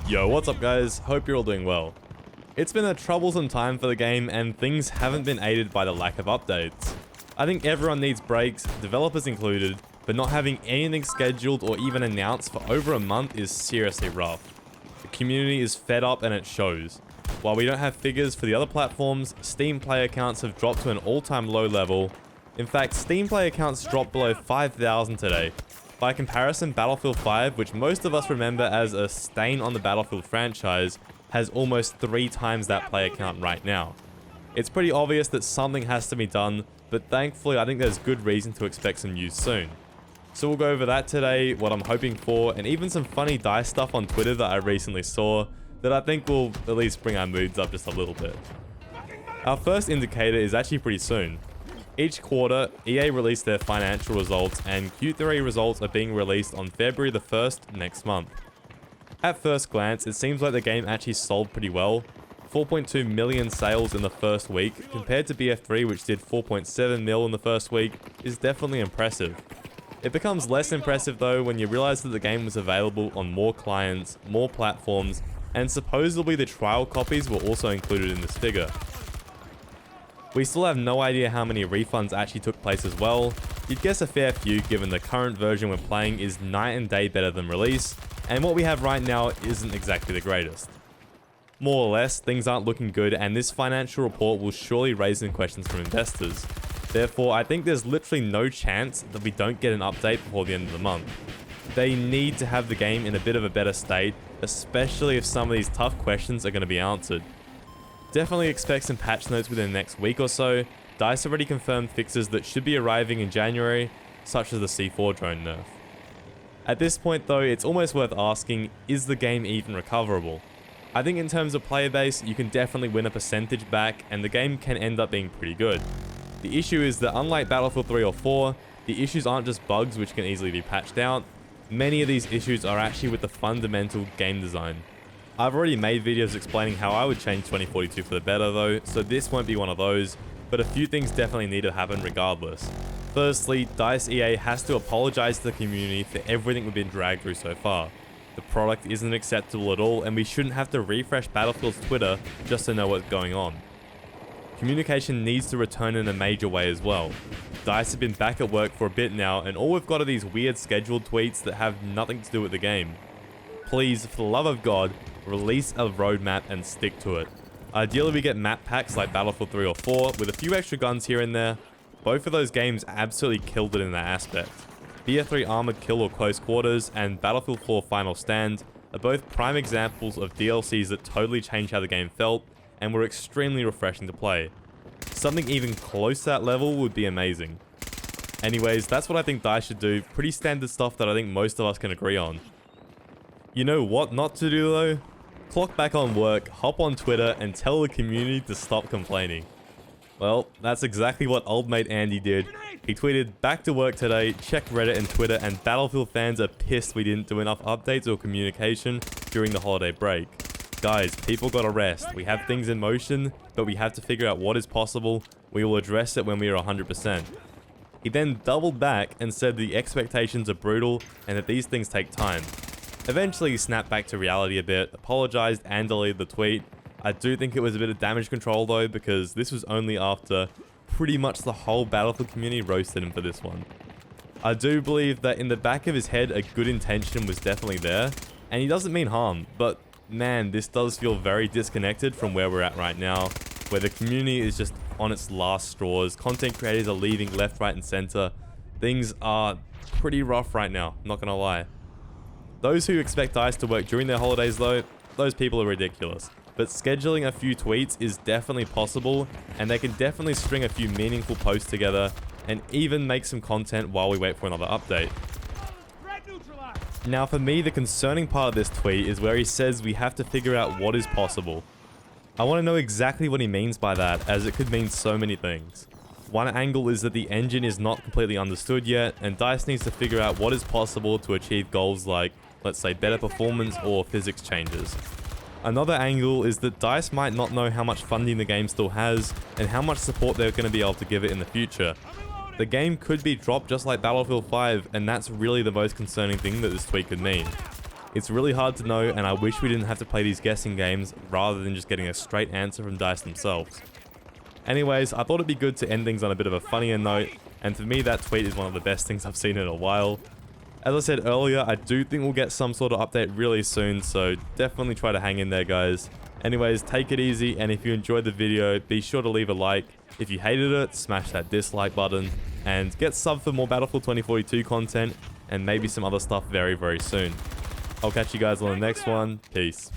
Yo, what's up guys? Hope you're all doing well. It's been a troublesome time for the game and things haven't been aided by the lack of updates. I think everyone needs breaks, developers included, but not having anything scheduled or even announced for over a month is seriously rough. The community is fed up and it shows. While we don't have figures for the other platforms, Steam player counts have dropped to an all-time low level. In fact, Steam player counts dropped below 5,000 today. By comparison, Battlefield 5, which most of us remember as a stain on the Battlefield franchise, has almost 3 times that player count right now. It's pretty obvious that something has to be done, but thankfully I think there's good reason to expect some news soon. So we'll go over that today, what I'm hoping for, and even some funny DICE stuff on Twitter that I recently saw that I think will at least bring our moods up just a little bit. Our first indicator is actually pretty soon. Each quarter, EA release their financial results and Q3 results are being released on February the 1st next month. At first glance, it seems like the game actually sold pretty well. 4.2 million sales in the first week, compared to BF3 which did 4.7 mil in the first week, is definitely impressive. It becomes less impressive though when you realize that the game was available on more clients, more platforms, and supposedly the trial copies were also included in this figure. We still have no idea how many refunds actually took place as well. You'd guess a fair few given the current version we're playing is night and day better than release, and what we have right now isn't exactly the greatest. More or less, things aren't looking good and this financial report will surely raise some questions from investors. Therefore, I think there's literally no chance that we don't get an update before the end of the month. They need to have the game in a bit of a better state, especially if some of these tough questions are going to be answered. Definitely expect some patch notes within the next week or so. DICE already confirmed fixes that should be arriving in January, such as the C4 drone nerf. At this point though, it's almost worth asking, is the game even recoverable? I think in terms of player base, you can definitely win a percentage back and the game can end up being pretty good. The issue is that unlike Battlefield 3 or 4, the issues aren't just bugs which can easily be patched out. Many of these issues are actually with the fundamental game design. I've already made videos explaining how I would change 2042 for the better though, so this won't be one of those, but a few things definitely need to happen regardless. Firstly, DICE EA has to apologize to the community for everything we've been dragged through so far. The product isn't acceptable at all and we shouldn't have to refresh Battlefield's Twitter just to know what's going on. Communication needs to return in a major way as well. DICE have been back at work for a bit now and all we've got are these weird scheduled tweets that have nothing to do with the game. Please, for the love of God, release a roadmap and stick to it. Ideally we get map packs like Battlefield 3 or 4 with a few extra guns here and there. Both of those games absolutely killed it in that aspect. BF3 Armored Kill or Close Quarters and Battlefield 4 Final Stand are both prime examples of DLCs that totally changed how the game felt and were extremely refreshing to play. Something even close to that level would be amazing. Anyways, that's what I think DICE should do, pretty standard stuff that I think most of us can agree on. You know what not to do though? Clock back on work, hop on Twitter and tell the community to stop complaining. Well, that's exactly what old mate Andy did. He tweeted, "Back to work today, check Reddit and Twitter and Battlefield fans are pissed we didn't do enough updates or communication during the holiday break. Guys, people gotta rest. We have things in motion, but we have to figure out what is possible. We will address it when we are 100%. He then doubled back and said the expectations are brutal and that these things take time. Eventually he snapped back to reality a bit, apologized and deleted the tweet. I do think it was a bit of damage control though, because this was only after pretty much the whole Battlefield community roasted him for this one. I do believe that in the back of his head a good intention was definitely there, and he doesn't mean harm, but man, this does feel very disconnected from where we're at right now, where the community is just on its last straws, content creators are leaving left, right and center. Things are pretty rough right now, not gonna lie. Those who expect DICE to work during their holidays though, those people are ridiculous. But scheduling a few tweets is definitely possible, and they can definitely string a few meaningful posts together, and even make some content while we wait for another update. Now for me, the concerning part of this tweet is where he says we have to figure out what is possible. I want to know exactly what he means by that, as it could mean so many things. One angle is that the engine is not completely understood yet, and DICE needs to figure out what is possible to achieve goals like, let's say, better performance or physics changes. Another angle is that DICE might not know how much funding the game still has, and how much support they're going to be able to give it in the future. The game could be dropped just like Battlefield 5, and that's really the most concerning thing that this tweet could mean. It's really hard to know, and I wish we didn't have to play these guessing games rather than just getting a straight answer from DICE themselves. Anyways, I thought it'd be good to end things on a bit of a funnier note, and for me that tweet is one of the best things I've seen in a while. As I said earlier, I do think we'll get some sort of update really soon, so definitely try to hang in there, guys. Anyways, take it easy, and if you enjoyed the video, be sure to leave a like. If you hated it, smash that dislike button, and get subbed for more Battlefield 2042 content, and maybe some other stuff very, very soon. I'll catch you guys on the next one. Peace.